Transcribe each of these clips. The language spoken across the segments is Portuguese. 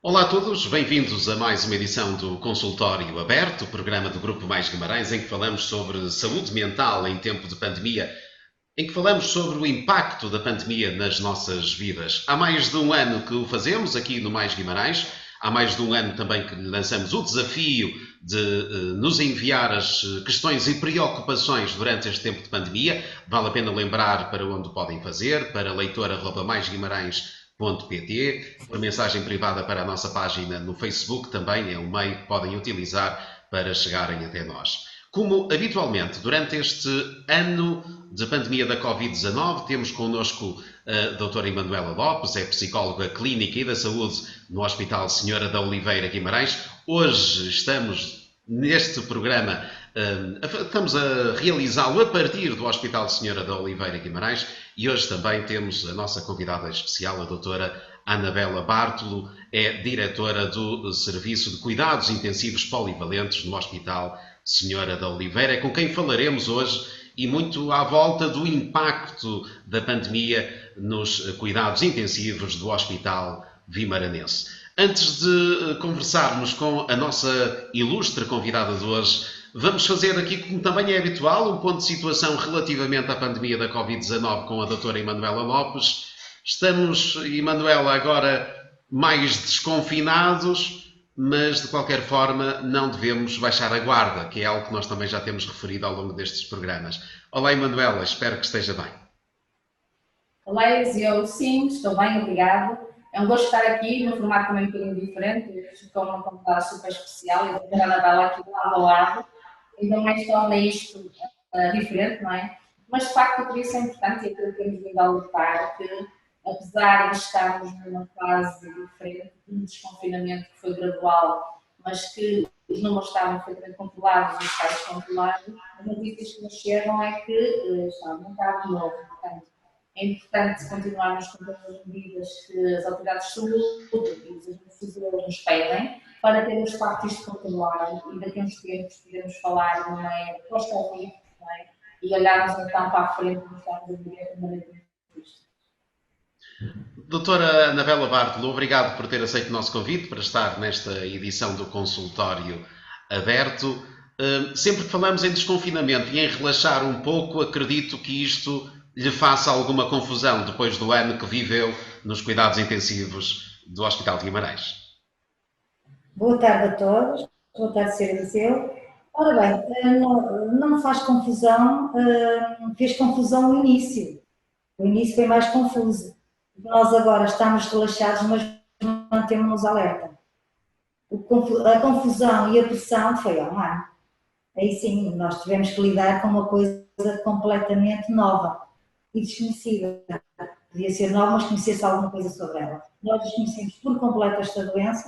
Olá a todos, bem-vindos a mais uma edição do Consultório Aberto, programa do Grupo Mais Guimarães, em que falamos sobre saúde mental em tempo de pandemia, em que falamos sobre o impacto da pandemia nas nossas vidas. Há mais de um ano que o fazemos aqui no Mais Guimarães, há mais de um ano também que lhe lançamos o desafio de nos enviar as questões e preocupações durante este tempo de pandemia. Vale a pena lembrar para onde podem fazer, para leitor@maisguimarães.pt, por mensagem privada para a nossa página no Facebook também é um meio que podem utilizar para chegarem até nós. Como habitualmente, durante este ano de pandemia da Covid-19, temos connosco a doutora Emanuela Lopes, é psicóloga clínica e da saúde no Hospital Senhora da Oliveira Guimarães. Hoje estamos neste programa, estamos a realizá-lo a partir do Hospital Senhora da Oliveira Guimarães e hoje também temos a nossa convidada especial, a doutora Anabela Bartolo, é diretora do Serviço de Cuidados Intensivos Polivalentes no Hospital Senhora da Oliveira, com quem falaremos hoje e muito à volta do impacto da pandemia nos cuidados intensivos do Hospital Vimaranense. Antes de conversarmos com a nossa ilustre convidada de hoje, vamos fazer aqui, como também é habitual, um ponto de situação relativamente à pandemia da Covid-19 com a doutora Emanuela Lopes. Estamos, Emanuela, agora mais desconfinados, mas de qualquer forma não devemos baixar a guarda, que é algo que nós também já temos referido ao longo destes programas. Olá, Emanuela, espero que esteja bem. Olá, eu sim, estou bem, obrigado. É um gosto estar aqui, num formato também um bocadinho diferente, estou uma convidada super especial e a doutora Anabela aqui lado a lado, ainda mais torna isto diferente, não é? Mas de facto eu queria ser importante e aquilo que temos vindo a lutar, que apesar de estarmos numa fase diferente, de um desconfinamento que foi gradual, mas que os números estavam perfeitamente controlados e os casos controlados, as notícias que nos chegam é que está um bocado novo, portanto, é importante continuarmos com todas as medidas que as autoridades de saúde e os agentes nos pedem para termos parte isto controlado e daqui a uns tempos podermos falar numa era pós-Covid, e olharmos então para a frente e estarmos a viver de maneira isto. Doutora Anabela Bartolo, obrigado por ter aceito o nosso convite para estar nesta edição do Consultório Aberto. Sempre que falamos em desconfinamento e em relaxar um pouco, acredito que isto lhe faça alguma confusão depois do ano que viveu nos cuidados intensivos do Hospital de Guimarães. Boa tarde a todos, boa tarde, Sra. Viseu. Ora bem, não me faz confusão, fez confusão o início. O início foi mais confuso. Nós agora estamos relaxados, mas mantemos-nos alerta. A confusão e a pressão foi há um ano. Aí sim, nós tivemos que lidar com uma coisa completamente nova e desconhecida. Podia ser nova, mas conhecia-se alguma coisa sobre ela. Nós desconhecemos por completo esta doença.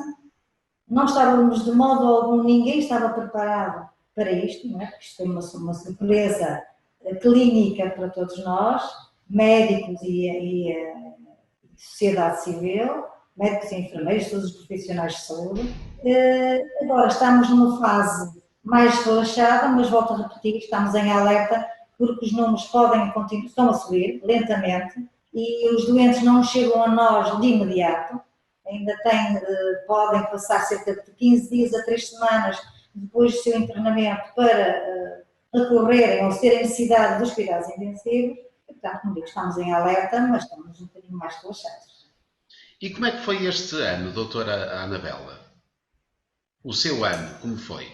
Não estávamos de modo algum, ninguém estava preparado para isto, não é? Porque isto foi uma surpresa clínica para todos nós, médicos e sociedade civil, médicos e enfermeiros, todos os profissionais de saúde. Agora estamos numa fase mais relaxada, mas volto a repetir, estamos em alerta porque os números estão a subir lentamente e os doentes não chegam a nós de imediato. Ainda podem passar cerca de 15 dias a 3 semanas depois do seu internamento para recorrerem ou terem necessidade dos cuidados intensivos. E, portanto, como digo, estamos em alerta, mas estamos um bocadinho mais relaxados. E como é que foi este ano, doutora Anabela? O seu ano, como foi?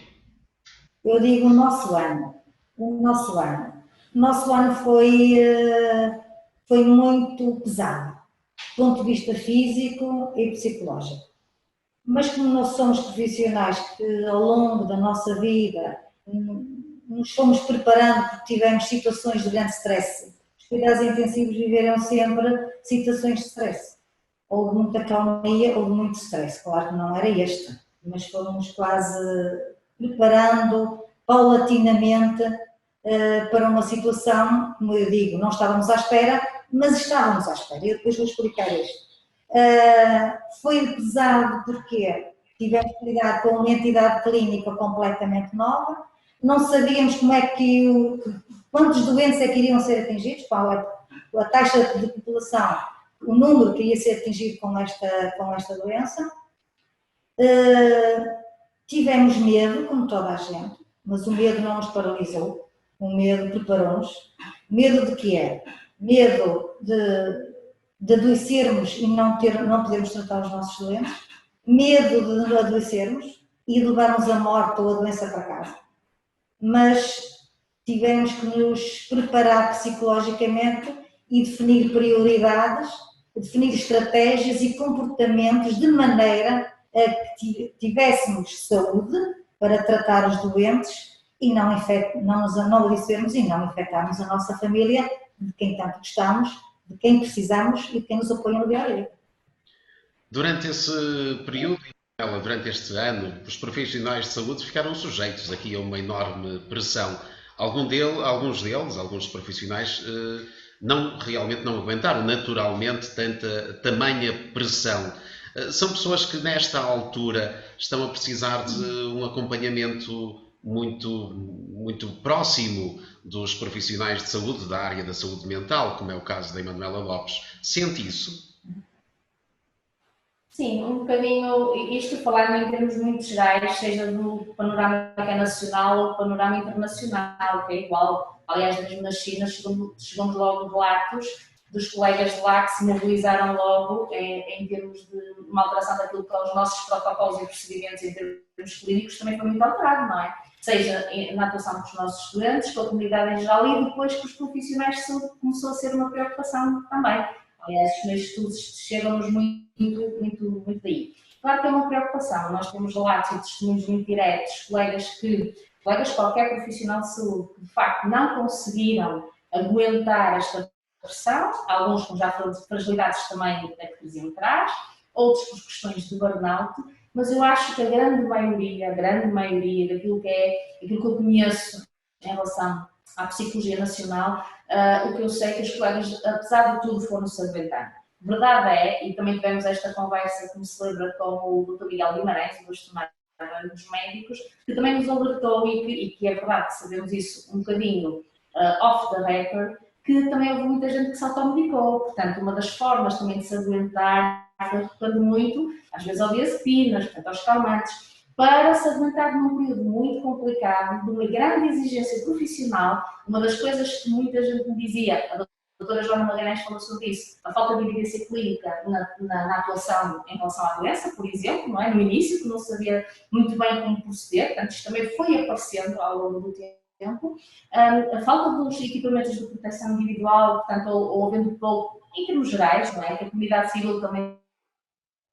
Eu digo o nosso ano. O nosso ano. O nosso ano foi muito pesado, do ponto de vista físico e psicológico. Mas como nós somos profissionais que ao longo da nossa vida nos fomos preparando porque tivemos situações de grande stress, os cuidados intensivos viveram sempre situações de stress. Houve muita calmaria, houve muito stress. Claro que não era este, mas fomos quase preparando paulatinamente para uma situação, como eu digo, não estávamos à espera, mas estávamos à espera. Eu depois vou explicar isto. Foi pesado porque tivemos que lidar com uma entidade clínica completamente nova, não sabíamos quantos doentes é que iriam ser atingidos, qual é a taxa de população, o número que ia ser atingido com esta doença, Tivemos medo, como toda a gente, mas o medo não nos paralisou, o medo preparou-nos. Medo de quê? Medo de adoecermos e não podermos tratar os nossos doentes, medo de adoecermos e de levarmos a morte ou a doença para casa. Mas tivemos que nos preparar psicologicamente e definir prioridades, definir estratégias e comportamentos de maneira a que tivéssemos saúde para tratar os doentes e não adoecermos e não infectarmos a nossa família, de quem tanto gostamos, de quem precisamos e de quem nos apoia no dia a dia. Durante esse período, durante este ano, os profissionais de saúde ficaram sujeitos aqui a uma enorme pressão. Alguns deles, alguns profissionais, realmente não aguentaram naturalmente tamanha pressão. São pessoas que nesta altura estão a precisar de um acompanhamento muito próximo dos profissionais de saúde da área da saúde mental, como é o caso da Emanuela Lopes. Sente isso? Sim, um bocadinho, isto falando em termos muito gerais, seja do panorama nacional ou panorama internacional, que é igual. Aliás, mesmo na China chegamos logo relatos dos colegas de lá que se mobilizaram logo em termos de uma alteração daquilo que são os nossos protocolos e procedimentos em termos clínicos, também foi muito alterado, não é? Seja na atuação dos nossos estudantes, com a comunidade em geral e depois com os profissionais de saúde, começou a ser uma preocupação também. Aliás, nestes estudos chegam-nos muito daí. Claro que é uma preocupação, nós temos relatos e testemunhos muito diretos, colegas qualquer profissional de saúde, que de facto não conseguiram aguentar esta pressão, alguns com já fragilidades também a que traziam atrás, outros por questões de burnout, mas eu acho que a grande maioria daquilo que eu conheço em relação à psicologia nacional, o que eu sei é que os colegas, apesar de tudo, foram-se aguentando. Verdade é, e também tivemos esta conversa que me celebra com o Dr. Miguel Guimarães, o bastonário dos médicos, que também nos alertou, e que é verdade que sabemos isso um bocadinho off the record, que também houve muita gente que se automedicou. Portanto, uma das formas também de se aguentar, recorrendo muito, às vezes ao diazepinas, portanto, aos calmantes, para se aguentar num período muito complicado, de uma grande exigência profissional. Uma das coisas que muita gente me dizia, a doutora Joana Magalhães falou sobre isso, a falta de evidência clínica na atuação em relação à doença, por exemplo, não é? No início, que não sabia muito bem como proceder, portanto, isto também foi aparecendo ao longo do tempo. A falta dos equipamentos de proteção individual, portanto, ou havendo pouco, em termos gerais, não é? Que a comunidade civil também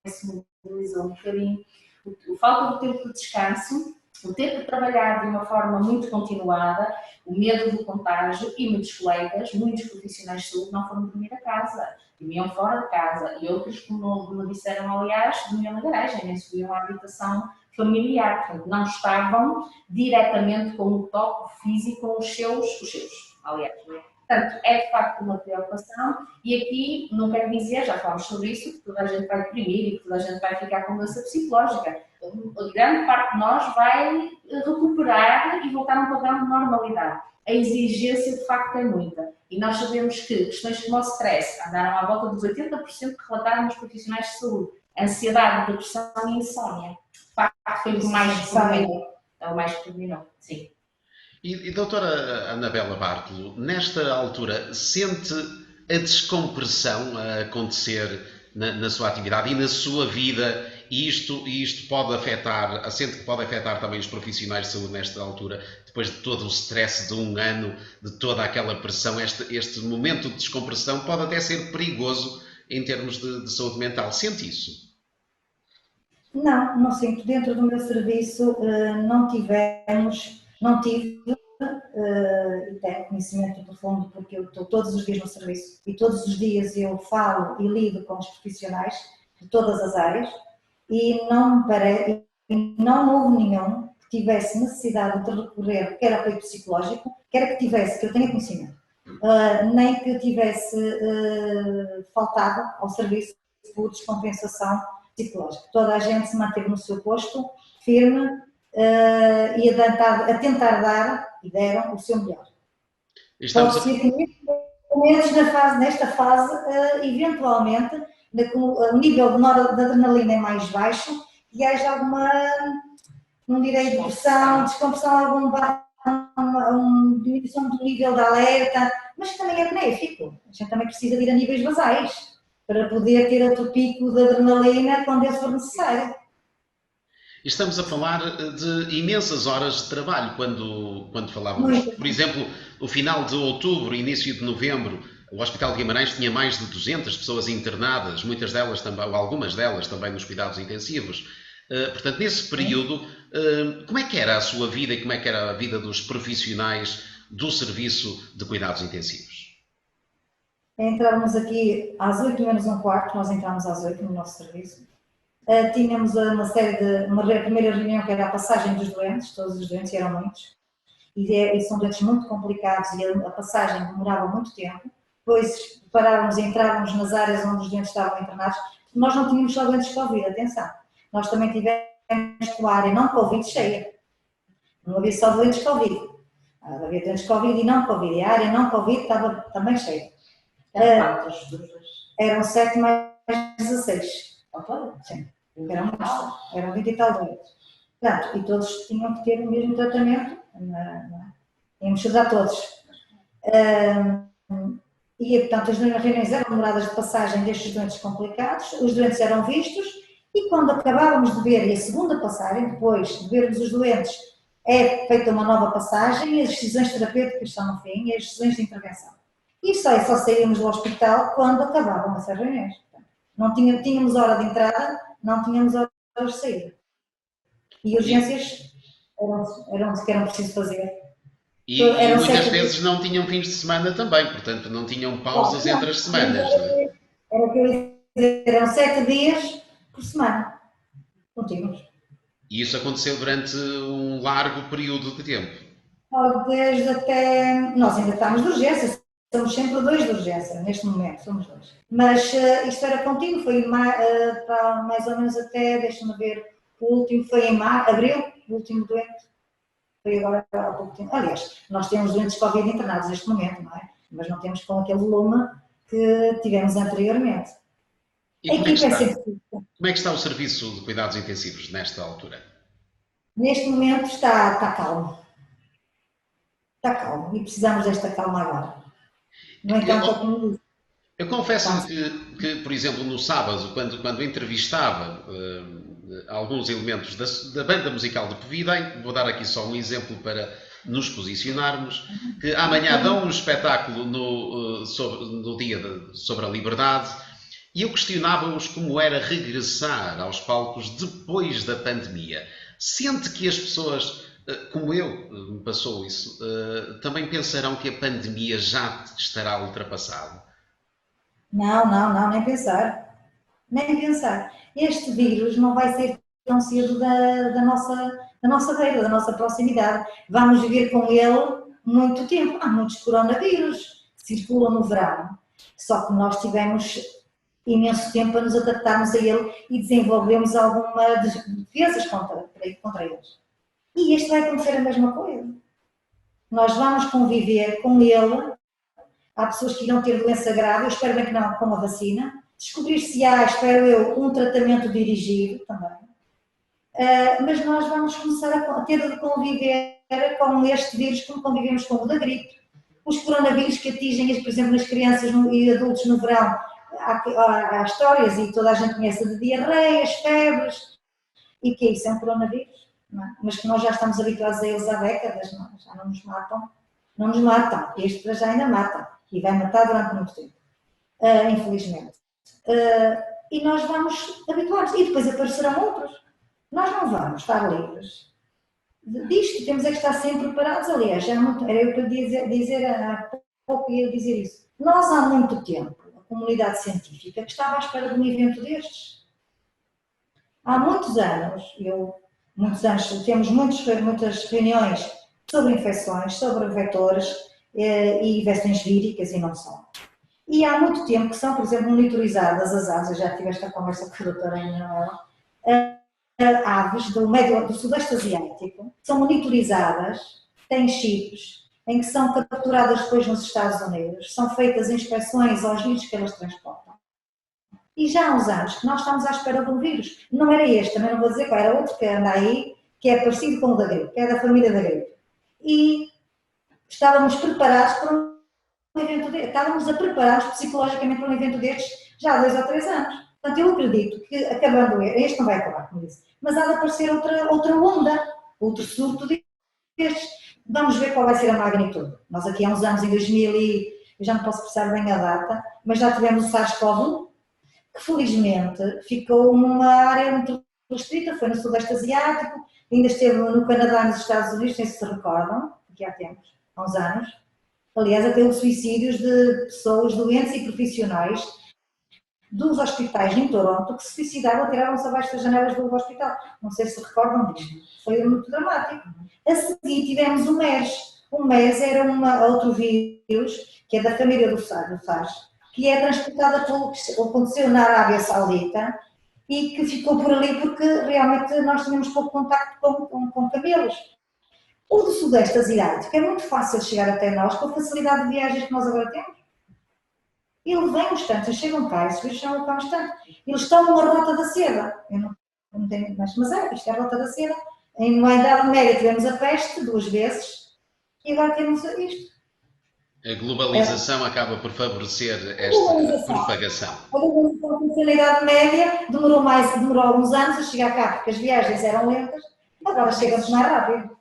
se mobilizou um bocadinho. A falta do tempo de descanso, o ter que trabalhar de uma forma muito continuada, o medo do contágio e muitos colegas, muitos profissionais de saúde não foram dormir a casa, dormiam fora de casa e outros, como me disseram, aliás, dormiam na garagem, nem subiam à habitação familiar, portanto não estavam diretamente com o toque físico com os seus, aliás, não é? Portanto, é de facto uma preocupação e aqui não quero dizer, já falamos sobre isso, que toda a gente vai deprimir e que toda a gente vai ficar com doença psicológica. A grande parte de nós vai recuperar e voltar a um padrão de normalidade. A exigência de facto é muita. E nós sabemos que questões como o stress andaram à volta dos 80% que relataram nos profissionais de saúde. Ansiedade, depressão e insónia. De facto, foi o mais predominou. Sim. E doutora Anabela Bartolo, nesta altura, sente a descompressão a acontecer na sua atividade e na sua vida, e isto pode afetar, sente que pode afetar também os profissionais de saúde nesta altura, depois de todo o stress de um ano, de toda aquela pressão, este momento de descompressão pode até ser perigoso em termos de saúde mental. Sente isso? Não sinto. Dentro do meu serviço não tive, e tenho conhecimento do fundo porque eu estou todos os dias no serviço e todos os dias eu falo e lido com os profissionais de todas as áreas e não houve nenhum que tivesse necessidade de recorrer, quer a apoio psicológico, quer que eu tenha conhecimento, nem que tivesse faltado ao serviço por descompensação psicológica. Toda a gente se manteve no seu posto, firme, e a tentar dar, e deram, o seu melhor. Pode ser que nesta fase, eventualmente, o nível de adrenalina é mais baixo que haja alguma, não direi depressão, descompressão, uma diminuição do nível de alerta, mas também é benéfico. A gente também precisa de ir a níveis basais para poder ter outro pico de adrenalina quando ele for necessário. E estamos a falar de imensas horas de trabalho quando falávamos. Muito. Por exemplo, o final de outubro, início de novembro, o Hospital de Guimarães tinha mais de 200 pessoas internadas, muitas delas também, ou algumas delas também nos cuidados intensivos. Portanto, nesse período, como é que era a sua vida e como é que era a vida dos profissionais do serviço de cuidados intensivos? Entrávamos aqui às 8 menos um quarto, nós entramos às 8 no nosso serviço. Tínhamos uma primeira reunião que era a passagem dos doentes, todos os doentes eram muitos, e são doentes muito complicados e a passagem demorava muito tempo. Depois parávamos e entrávamos nas áreas onde os doentes estavam internados. Nós não tínhamos só doentes Covid, atenção. Nós também tivemos com a área não Covid cheia. Não havia só doentes Covid. Havia doentes Covid e não Covid. E a área não Covid estava também cheia. Eram 7 mais 16. Sim. Eram 20 e tal doentes. Portanto, e todos tinham que ter o mesmo tratamento. Tínhamos que ajudar todos. E, portanto, as reuniões eram demoradas de passagem destes doentes complicados, os doentes eram vistos e quando acabávamos de ver, e a segunda passagem, depois de vermos os doentes, é feita uma nova passagem e as decisões terapêuticas estão no fim e as decisões de intervenção. E só saímos do hospital quando acabavam essas reuniões. Não tínhamos hora de entrada, não tínhamos hora de saída. E urgências eram o que era preciso fazer. E muitas vezes não tinham fins de semana também, portanto não tinham pausas entre as semanas, não é? Era o que eu ia dizer, eram 7 dias por semana, contínuos. E isso aconteceu durante um largo período de tempo? Desde até... Nós ainda estamos de urgência, somos sempre 2 de urgência, neste momento, somos 2. Mas isto era contínuo, foi para mais ou menos até, deixa-me ver, o último foi em abril, o último doente. Foi agora há pouco tempo. Aliás, nós temos doentes Covid internados neste momento, não é? Mas não temos com aquele volume que tivemos anteriormente. E como é que está o serviço de cuidados intensivos nesta altura? Neste momento está calmo. Está calmo e precisamos desta calma agora. No entanto, eu confesso que, por exemplo, no sábado, quando entrevistava alguns elementos da banda musical de Povidem, vou dar aqui só um exemplo para nos posicionarmos, que amanhã dão um espetáculo no dia sobre a liberdade, e eu questionava-os como era regressar aos palcos depois da pandemia. Sente que as pessoas, como eu, me passou isso, também pensarão que a pandemia já estará ultrapassada? Não, nem pensar. Nem pensar. Este vírus não vai ser tão cedo da nossa beira, da nossa proximidade. Vamos viver com ele muito tempo. Há muitos coronavírus que circulam no verão, só que nós tivemos imenso tempo para nos adaptarmos a ele e desenvolvemos algumas defesas contra eles. E este vai acontecer a mesma coisa. Nós vamos conviver com ele. Há pessoas que irão ter doença grave, eu espero bem que não, com a vacina. Descobrir-se há, espero eu, um tratamento dirigido também. Mas nós vamos começar a ter de conviver com este vírus como convivemos com o da gripe. Os coronavírus que atingem, por exemplo, nas crianças e adultos no verão, há histórias e toda a gente conhece de diarreias, febres, e que isso é um coronavírus, não é? Mas que nós já estamos habituados a eles há décadas, não é? Já não nos matam. Não nos matam, este para já ainda mata e vai matar durante muito tempo, infelizmente. E nós vamos habituar-nos e depois aparecerão outros. Nós não vamos estar livres disto, temos é que estar sempre preparados. Aliás, já era eu para dizer há pouco ia dizer isso. Nós há muito tempo, a comunidade científica, que estava à espera de um evento destes. Há muitos anos, temos muitas reuniões sobre infecções, sobre vetores e versões víricas e não só. E há muito tempo que são, por exemplo, monitorizadas as aves, eu já tive esta conversa com a doutora Manuela, aves do Sudeste Asiático, são monitorizadas, têm chips, em que são capturadas depois nos Estados Unidos, são feitas inspeções aos vírus que elas transportam. E já há uns anos que nós estamos à espera de um vírus. Não era este, também não vou dizer qual, era outro que anda aí, que é parecido com o da gripe, que é da família da gripe. E estávamos preparados para um evento destes, estávamos a preparar-nos psicologicamente para um evento destes já há 2 ou 3 anos. Portanto, eu acredito que, acabando este não vai acabar com isso, mas há de aparecer outra onda, outro surto destes. Vamos ver qual vai ser a magnitude. Nós aqui há uns anos, em 2000 eu já não posso precisar bem a data, mas já tivemos o SARS-CoV, que felizmente ficou numa área muito restrita, foi no Sudeste Asiático, ainda esteve no Canadá e nos Estados Unidos, nem se recordam, aqui há tempos, há uns anos. Aliás, até houve suicídios de pessoas doentes e profissionais dos hospitais em Toronto que se suicidaram, atiraram-se abaixo das janelas do hospital. Não sei se recordam disto. Foi muito dramático. A seguir tivemos o MERS. O MERS era outro vírus, que é da família do SARS, que é transportada pelo que aconteceu na Arábia Saudita e que ficou por ali porque realmente nós tínhamos pouco contacto com camelos. O do Sudeste Asiático é muito fácil chegar até nós com a facilidade de viagens que nós agora temos. Ele vem uns tantos, chegam cá, esses vírus chegam cá uns tantos. Eles estão numa rota da seda. Eu não tenho mais, mas isto é a rota da seda. Na Idade Média tivemos a peste 2 vezes e agora temos isto. A globalização acaba por favorecer esta propagação. A globalização na Idade Média demorou alguns anos a chegar cá, porque as viagens eram lentas, agora chegam-nos mais rápido.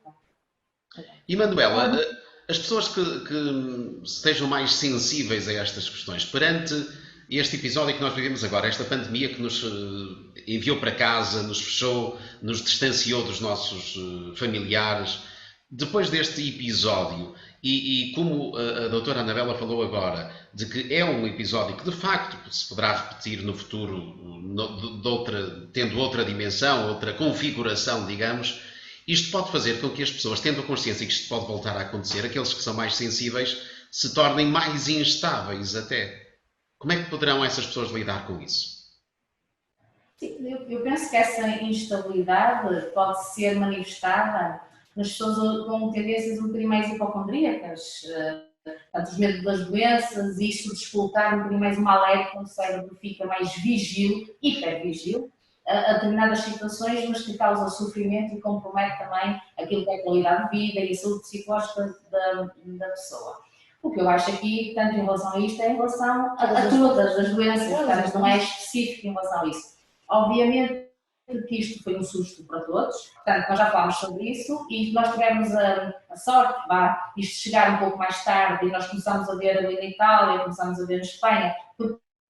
E Manuela, as pessoas que estejam mais sensíveis a estas questões, perante este episódio que nós vivemos agora, esta pandemia que nos enviou para casa, nos fechou, nos distanciou dos nossos familiares, depois deste episódio, e como a doutora Anabela falou agora, de que é um episódio que de facto se poderá repetir no futuro, tendo outra dimensão, outra configuração, digamos, isto pode fazer com que as pessoas, tendo a consciência que isto pode voltar a acontecer, aqueles que são mais sensíveis, se tornem mais instáveis até. Como é que poderão essas pessoas lidar com isso? Sim, eu penso que essa instabilidade pode ser manifestada nas pessoas com tendências um bocadinho mais hipocondríacas, portanto, os medos das doenças, e isto de explotar um bocadinho mais uma alerta, o cérebro fica mais vigil, hipervigil, a determinadas situações, mas que causa sofrimento e compromete também aquilo que é a qualidade de vida e a saúde psicológica da pessoa. O que eu acho aqui, tanto em relação a isto, é em relação a todas as doenças, portanto, não é específico em relação a isso. Obviamente que isto foi um susto para todos, portanto, nós já falámos sobre isso e nós tivemos a sorte, isto chegar um pouco mais tarde e nós começamos a ver ali na Itália, começamos a ver na Espanha,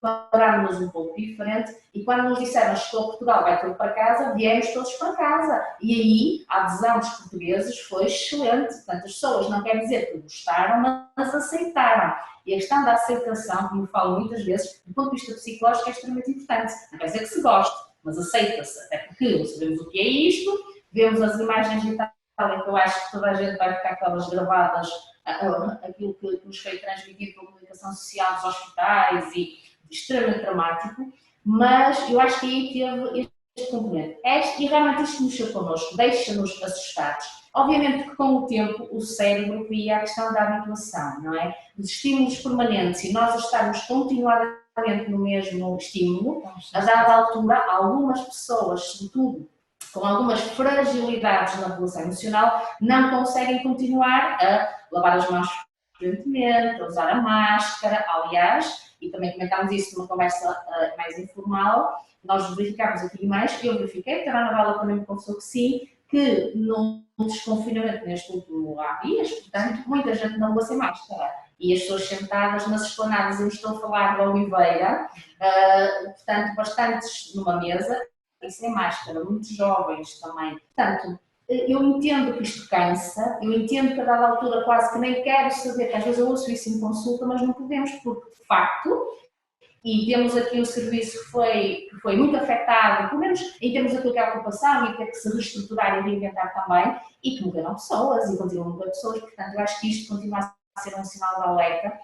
preparámos-nos um pouco diferente e quando nos disseram que chegou a Portugal, vai tudo para casa, viemos todos para casa. E aí a adesão dos portugueses foi excelente. Portanto, as pessoas não quer dizer que gostaram, mas aceitaram. E a questão da aceitação, como eu falo muitas vezes, do ponto de vista psicológico é extremamente importante. Não quer dizer que se goste, mas aceita-se. Até porque sabemos o que é isto, vemos as imagens de Itália, que eu acho que toda a gente vai ficar com elas gravadas, aquilo que nos foi transmitido pela comunicação social dos hospitais e extremamente dramático, mas eu acho que aí teve este componente. E realmente isto mexeu connosco, deixa-nos assustados. Obviamente que com o tempo o cérebro cria a questão da habituação, não é? Dos estímulos permanentes e nós estarmos continuadamente no mesmo estímulo, a dada altura, algumas pessoas, sobretudo com algumas fragilidades na regulação emocional, não conseguem continuar a lavar as mãos frequentemente, a usar a máscara, aliás, e também comentámos isso numa conversa mais informal, nós verificámos aqui mais, eu verifiquei, que a Anabela também me confessou que sim, que no desconfinamento neste último há dias, portanto, muita gente não usa sem máscara. E as pessoas sentadas nas esplanadas, eu estou a falar da Oliveira, portanto, bastantes numa mesa, e sem máscara, muitos jovens também. Portanto, eu entendo que isto cansa, eu entendo que a dada altura quase que nem quero saber, que às vezes eu ouço isso em consulta, mas não podemos, porque de facto, e temos aqui um serviço que foi muito afetado, pelo menos em termos daquilo que é a ocupação e ter que se reestruturar e reinventar também, e que morreram pessoas e continuam a morrer pessoas, portanto eu acho que isto continua a ser um sinal de alerta.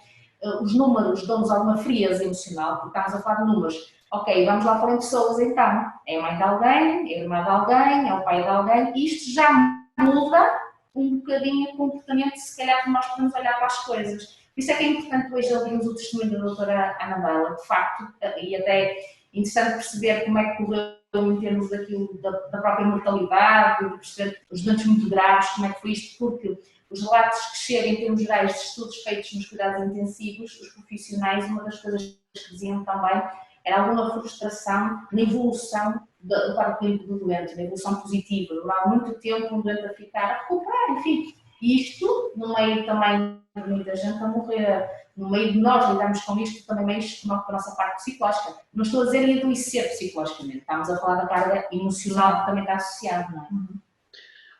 Os números dão-nos alguma frieza emocional, porque estamos a falar de números. Ok, vamos lá falar em pessoas então. É a mãe de alguém, é a irmã de alguém, é o pai de alguém. Isto já muda um bocadinho o comportamento, se calhar, que nós podemos olhar para as coisas. Por isso é que é importante hoje ouvirmos o testemunho da doutora Anabela, de facto, e até interessante perceber como é que correu em termos daquilo, da própria mortalidade, de perceber os doentes muito graves, como é que foi isto, porque os relatos que chegam em termos gerais de estudos feitos nos cuidados intensivos, os profissionais, uma das coisas que diziam também era alguma frustração na evolução do quadro clínico do doente, na evolução positiva. Durante muito tempo um doente a ficar a recuperar, enfim. E isto, no meio também de muita gente a morrer, no meio de nós lidarmos com isto, também mexe com a nossa parte psicológica. Não estou a dizer em adoecer psicologicamente, estamos a falar da carga emocional que também está associada, não é?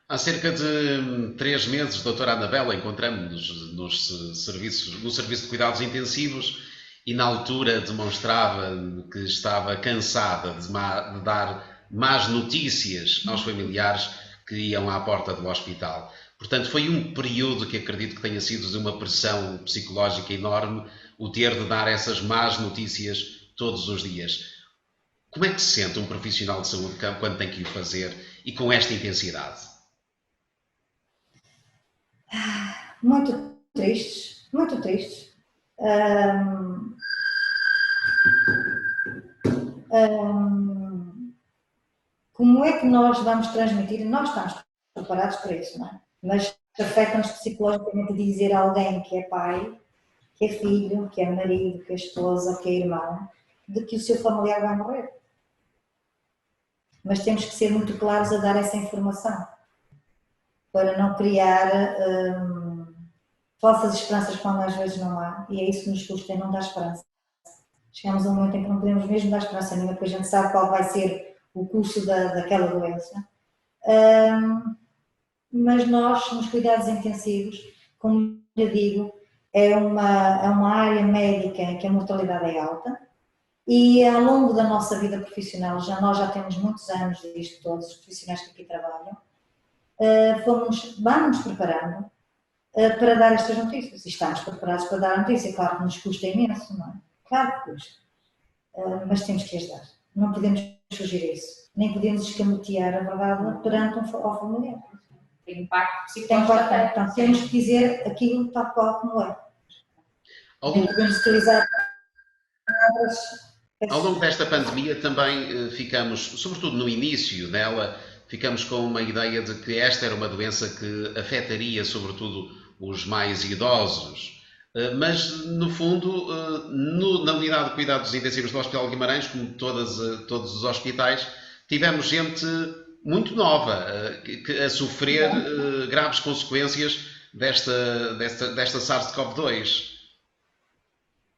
Há cerca de 3 meses, doutora Anabela, encontramos-nos no serviço de cuidados intensivos e na altura demonstrava que estava cansada de dar más notícias aos familiares que iam à porta do hospital. Portanto, foi um período que acredito que tenha sido de uma pressão psicológica enorme, o ter de dar essas más notícias todos os dias. Como é que se sente um profissional de saúde quando tem que o fazer e com esta intensidade? Muito tristes, muito tristes. Como é que nós vamos transmitir? Nós estamos preparados para isso, não é? Mas afeta-nos psicologicamente dizer a alguém que é pai, que é filho, que é marido, que é esposa, que é irmão, de que o seu familiar vai morrer. Mas temos que ser muito claros a dar essa informação, para não criar falsas esperanças quando às vezes não há, e é isso que nos custa, não dar esperança. Chegamos a um momento em que não podemos mesmo dar esperança nenhuma, porque a gente sabe qual vai ser o curso daquela doença. Mas nós, nos cuidados intensivos, como eu digo, é uma área médica em que a mortalidade é alta e ao longo da nossa vida profissional, nós já temos muitos anos disto, todos os profissionais que aqui trabalham, vamos preparando para dar estas notícias e estamos preparados para dar a notícia. Claro que nos custa imenso, não é? Claro que custa, mas temos que as dar. Não podemos fugir a isso, nem podemos escamotear a verdade perante ao familiar. Tem impacto psicológico. Então, temos que dizer aquilo tal qual como é. Nem podemos utilizar palavras. Ao longo desta pandemia também ficamos, sobretudo no início dela, ficamos com uma ideia de que esta era uma doença que afetaria sobretudo os mais idosos. Mas, no fundo, na unidade de cuidados intensivos do Hospital de Guimarães, como todos os hospitais, tivemos gente muito nova a sofrer graves consequências desta SARS-CoV-2.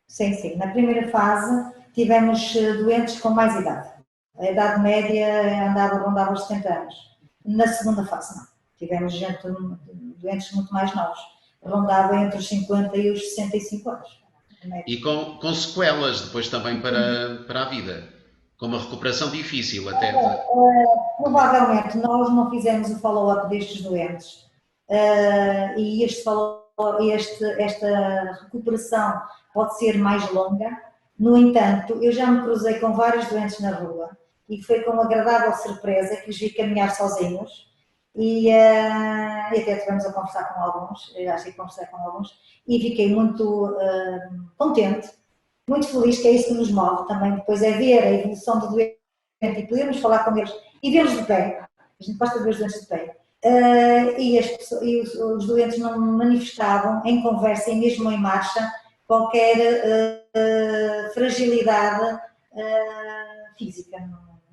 Sim. Na primeira fase tivemos doentes com mais idade. A idade média rondava os 70 anos. Na segunda fase não. Tivemos doentes muito mais novos. Rondava entre os 50 e os 65 anos. E com sequelas depois também para a vida. Com uma recuperação difícil até. Provavelmente nós não fizemos o follow-up destes doentes. E esta recuperação pode ser mais longa. No entanto, eu já me cruzei com vários doentes na rua e foi com agradável surpresa que os vi caminhar sozinhos e até estivemos a conversar com alguns, e fiquei muito contente, muito feliz, que é isso que nos move também, depois é ver a evolução do doente e podermos falar com eles e vê-los de pé. A gente gosta de ver os doentes de pé. E os doentes não manifestavam em conversa e mesmo em marcha qualquer fragilidade física,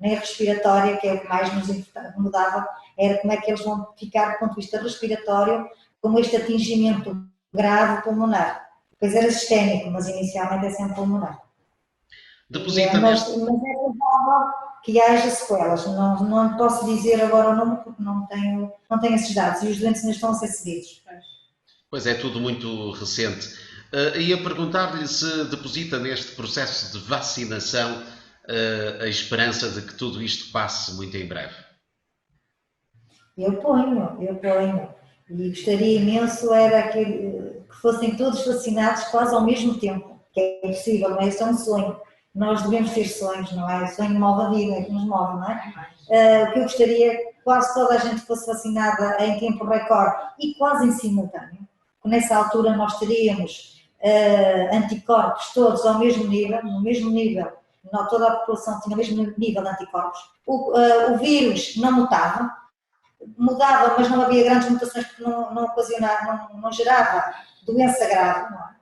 nem respiratória, que é o que mais nos mudava, era como é que eles vão ficar do ponto de vista respiratório com este atingimento grave pulmonar. Depois era sistémico, mas inicialmente é sempre pulmonar. Mas é provável que haja sequelas. Não posso dizer agora o número porque não tenho esses dados e os doentes ainda estão a ser seguidos. Pois é, tudo muito recente. Ia perguntar-lhe se deposita neste processo de vacinação a esperança de que tudo isto passe muito em breve. Eu ponho. E gostaria imenso era que fossem todos vacinados quase ao mesmo tempo, que é possível, não é? Isso é um sonho. Nós devemos ter sonhos, não é? O sonho move a vida, é que nos move, não é? O que eu gostaria é que quase toda a gente fosse vacinada em tempo recorde e quase em simultâneo. Porque nessa altura nós teríamos anticorpos todos ao mesmo nível, no mesmo nível toda a população tinha o mesmo nível de anticorpos, o vírus não mudava, mas não havia grandes mutações porque não gerava doença grave, não é?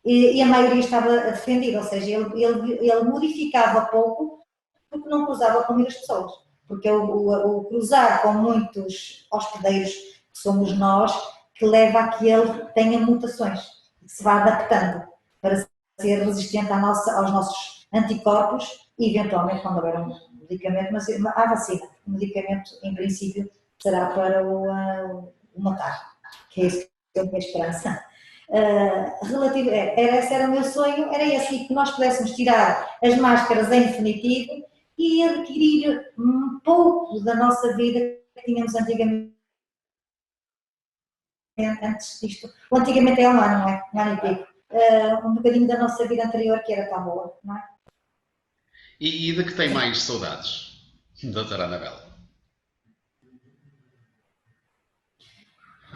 E a maioria estava defendida, ou seja, ele modificava pouco porque não cruzava com muitas pessoas. Porque o cruzar com muitos hospedeiros, que somos nós, que leva a que ele tenha mutações, que se vá adaptando para ser resistente aos nossos anticorpos e, eventualmente, quando houver um medicamento, mas há vacina. O medicamento, em princípio, será para o matar, que é isso que eu tenho esperança. Esse era o meu sonho, era esse, e que nós pudéssemos tirar as máscaras em definitivo e adquirir um pouco da nossa vida que tínhamos antigamente, antes disto. O antigamente é um ano, não é? Um ano e pico. Um bocadinho da nossa vida anterior que era tão boa, não é? E de que tem mais saudades, doutora Anabela?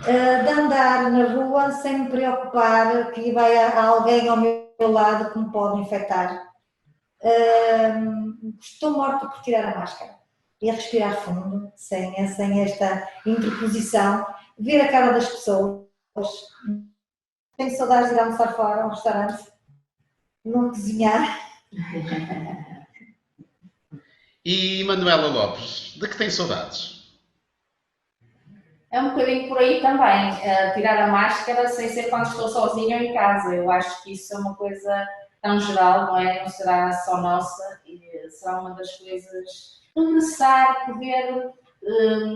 De andar na rua sem me preocupar que vai alguém ao meu lado que me pode infectar. Estou morta por tirar a máscara e a respirar fundo, sem esta interposição, ver a cara das pessoas. Tenho saudades de ir almoçar fora, a um restaurante, não cozinhar. E Manuela Lopes, de que tem saudades? É um bocadinho por aí também, tirar a máscara sem ser quando estou sozinha ou em casa. Eu acho que isso é uma coisa tão geral, não é? Não será só nossa, e será uma das coisas necessárias, poder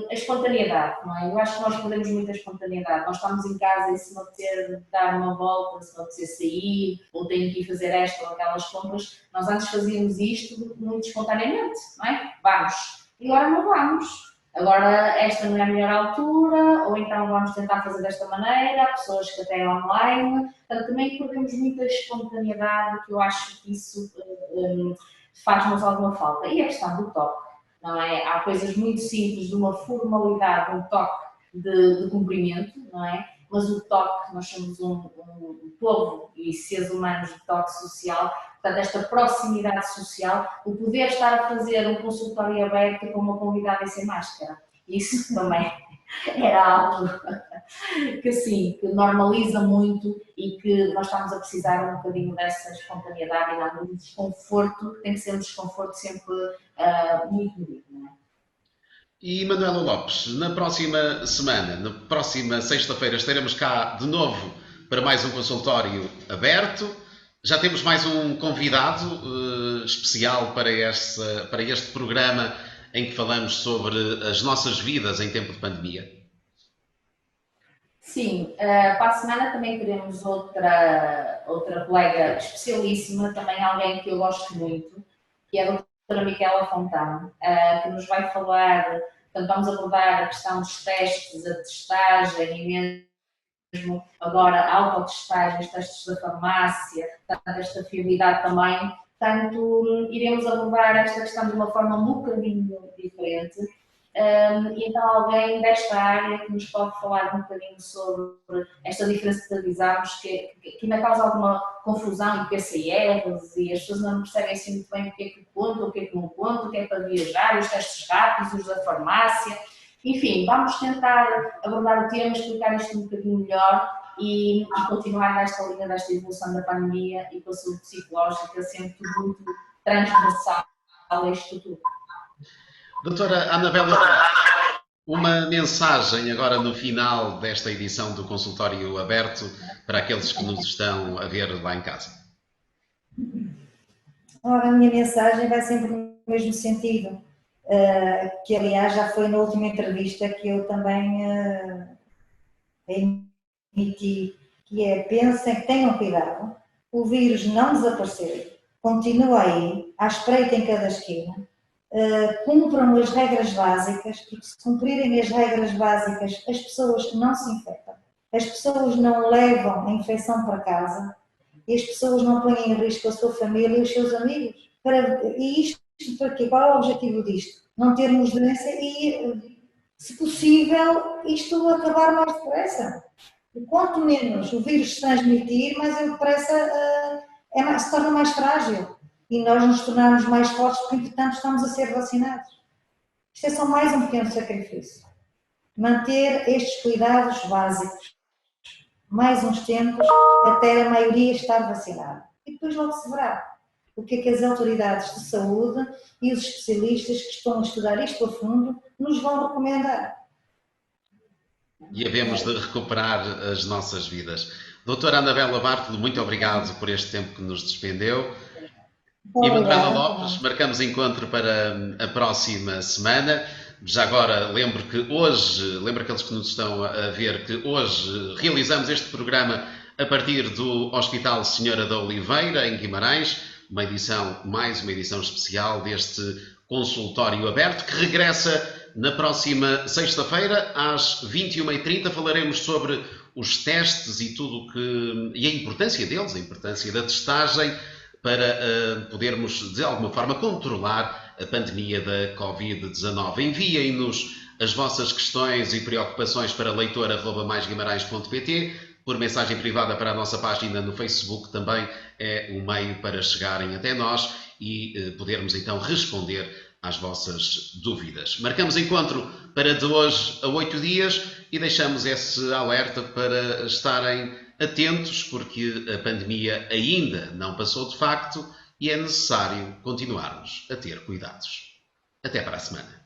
a espontaneidade, não é? Eu acho que nós perdemos muita espontaneidade. Nós estamos em casa e se me apetecer dar uma volta, se me apetecer sair, ou tenho que ir fazer esta ou aquelas compras, nós antes fazíamos isto muito espontaneamente, não é? Vamos. E agora não vamos. Agora, esta não é a melhor altura, ou então vamos tentar fazer desta maneira, há pessoas que até online, portanto, também perdemos muita espontaneidade, que eu acho que isso faz-nos alguma falta. E a questão do toque, não é? Há coisas muito simples, de uma formalidade, um toque de cumprimento, não é? Mas o toque, nós somos um povo e seres humanos de toque social, portanto, esta proximidade social, o poder estar a fazer um consultório aberto com uma convidada e sem máscara, isso também era algo que, assim, que normaliza muito e que nós estamos a precisar um bocadinho dessa espontaneidade e não um desconforto, tem que ser um desconforto sempre muito bonito, não é? E Manuela Lopes, na próxima semana, na próxima sexta-feira, estaremos cá de novo para mais um consultório aberto. Já temos mais um convidado especial para este programa em que falamos sobre as nossas vidas em tempo de pandemia. Sim, para a semana também teremos outra colega especialíssima, também alguém que eu gosto muito, que é a doutora Micaela Fontana, que nos vai falar, portanto vamos abordar a questão dos testes, a testagem e mesmo agora a autotestagem, os testes da farmácia, portanto esta fiabilidade também, portanto iremos abordar esta questão de uma forma um bocadinho diferente. E então alguém desta área que nos pode falar um bocadinho sobre esta diferença de exames que ainda causa alguma confusão em PCRs e as pessoas não percebem assim muito bem o que é que conta, o que é que não conta, o que é para viajar, os testes rápidos, os da farmácia. Enfim, vamos tentar abordar o tema, explicar isto um bocadinho melhor e continuar nesta linha desta evolução da pandemia e com a saúde psicológica, sempre tudo muito transversal a isto tudo. Doutora Anabela, uma mensagem agora no final desta edição do consultório aberto para aqueles que nos estão a ver lá em casa. Ora, a minha mensagem vai sempre no mesmo sentido, que aliás já foi na última entrevista que eu também emiti, que é: pensem, tenham cuidado, o vírus não desapareceu, continua aí, à espreita em cada esquina. Cumpram as regras básicas, porque se cumprirem as regras básicas, as pessoas não se infectam, as pessoas não levam a infecção para casa e as pessoas não põem em risco a sua família e os seus amigos. E isto para quê? Qual é o objetivo disto? Não termos doença e, se possível, isto acabar mais depressa. E quanto menos o vírus se transmitir, mais depressa se torna mais frágil. e nós nos tornarmos mais fortes porque, entretanto, estamos a ser vacinados. Isto é só mais um pequeno sacrifício. Manter estes cuidados básicos mais uns tempos até a maioria estar vacinada. E depois logo se verá o que é que as autoridades de saúde e os especialistas que estão a estudar isto a fundo nos vão recomendar. E havemos de recuperar as nossas vidas. Doutora Anabela Bartolo, muito obrigado por este tempo que nos despendeu. E Manuela Lopes, marcamos encontro para a próxima semana. Já agora lembro aqueles que nos estão a ver, que hoje realizamos este programa a partir do Hospital Senhora da Oliveira, em Guimarães, mais uma edição especial deste consultório aberto, que regressa na próxima sexta-feira, às 21h30. Falaremos sobre os testes e e a importância deles, a importância da testagem, para podermos, de alguma forma, controlar a pandemia da Covid-19. Enviem-nos as vossas questões e preocupações para leitor@maisguimarães.pt, por mensagem privada para a nossa página no Facebook, também é um meio para chegarem até nós e podermos então responder às vossas dúvidas. Marcamos encontro para de hoje a 8 dias e deixamos esse alerta para estarem atentos, porque a pandemia ainda não passou de facto e é necessário continuarmos a ter cuidados. Até para a semana.